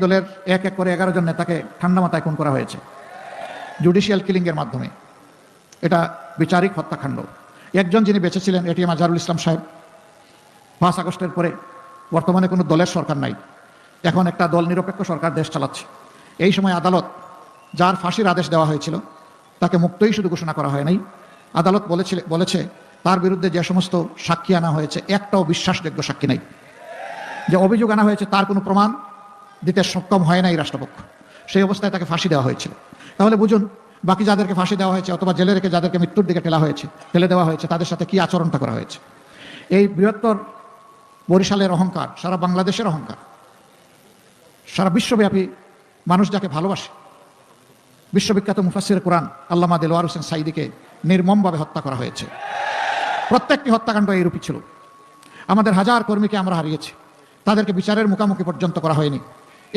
দলের এক এক করে 11 জন নেতাকে ঠান্ডা মাথায় খুন করা হয়েছে জুডিশিয়াল কিলিংয়ের মাধ্যমে। এটা বিচারিক হত্যাকাণ্ড। একজন যিনি বেঁচে ছিলেন এটিএম আজহারুল ইসলাম সাহেব, 5 আগস্টের পরে বর্তমানে কোনো দলের সরকার নাই, এখন একটা দল নিরপেক্ষ সরকার দেশ চালাচ্ছে। এই সময় আদালত যার ফাঁসির আদেশ দেওয়া হয়েছিল তাকে মুক্তই শুধু ঘোষণা করা হয় নাই, আদালত বলেছে তার বিরুদ্ধে যে সমস্ত সাক্ষী আনা হয়েছে একটাও বিশ্বাসযোগ্য সাক্ষী নাই। যে অভিযোগ আনা হয়েছে তার কোনো প্রমাণ দিতে সক্ষম হয় নাই রাষ্ট্রপক্ষ, সেই অবস্থায় তাকে ফাঁসি দেওয়া হয়েছিল। তাহলে বুঝুন বাকি যাদেরকে ফাঁসি দেওয়া হয়েছে অথবা জেলে রেখে যাদেরকে মৃত্যুর দিকে ঠেলে দেওয়া হয়েছে তাদের সাথে কি আচরণটা করা হয়েছে। এই বৃহত্তর বরিশালের অহংকার, সারা বাংলাদেশের অহংকার, সারা বিশ্বব্যাপী মানুষ যাকে ভালোবাসে, বিশ্ববিখ্যাত মুফাসসির কোরআন আল্লামা দেলোয়ার হোসেন সাঈদীকে নির্মমভাবে হত্যা করা হয়েছে। প্রত্যেকটি হত্যাকাণ্ড এইরূপই ছিল। আমাদের হাজার কর্মীকে আমরা হারিয়েছি, তাদেরকে বিচারের মুখোমুখি পর্যন্ত করা হয়নি।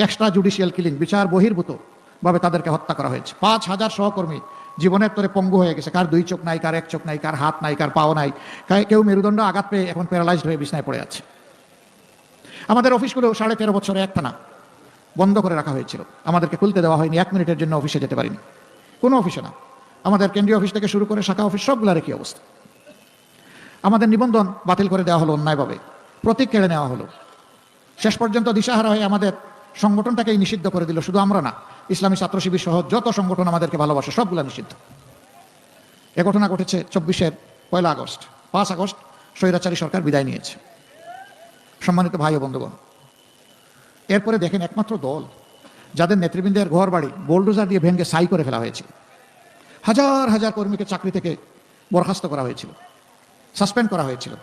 এক্সট্রা জুডিশিয়াল কিলিং, বিচার বহির্ভূতভাবে তাদেরকে হত্যা করা হয়েছে। 5000 সহকর্মী জীবনের তরে পঙ্গু হয়ে গেছে, কার 2 চোখ নাই, কার 1 চোখ নাই, কার হাত নাই, কার পাও নাই, কেউ মেরুদণ্ড আঘাত পেয়ে এখন প্যারালাইজড হয়ে বিছানায় পড়ে আছে। আমাদের অফিসগুলো 13.5 বছরে একটানা বন্ধ করে রাখা হয়েছিল, আমাদেরকে খুলতে দেওয়া হয়নি, 1 মিনিটের জন্য অফিসে যেতে পারিনি, কোনো অফিসে না। আমাদের কেন্দ্রীয় অফিস থেকে শুরু করে শাখা অফিস সবগুলোর একই অবস্থা। আমাদের নিবন্ধন বাতিল করে দেওয়া হলো অন্যায়ভাবে, প্রতীক কেড়ে নেওয়া হলো। শেষ পর্যন্ত দিশাহারা হয়ে আমাদের সংগঠনটাকেই নিষিদ্ধ করে দিল। শুধু আমরা না, ইসলামী ছাত্র শিবির সহ যত সংগঠন আমাদেরকে ভালোবাসে সবগুলো নিষিদ্ধ। এ ঘটনা ঘটেছে 1 আগস্ট। 5 আগস্ট স্বৈরাচারী সরকার বিদায় নিয়েছে। সম্মানিত ভাই ও বন্ধুগণ, এরপরে দেখেন একমাত্র দল যাদের নেতৃবৃন্দের ঘর বাড়ি বোলডোজার দিয়ে ভেঙে ছাই করে ফেলা হয়েছিল, হাজার হাজার কর্মীকে চাকরি থেকে বরখাস্ত করা হয়েছিল, সাসপেন্ড করা হয়েছিল।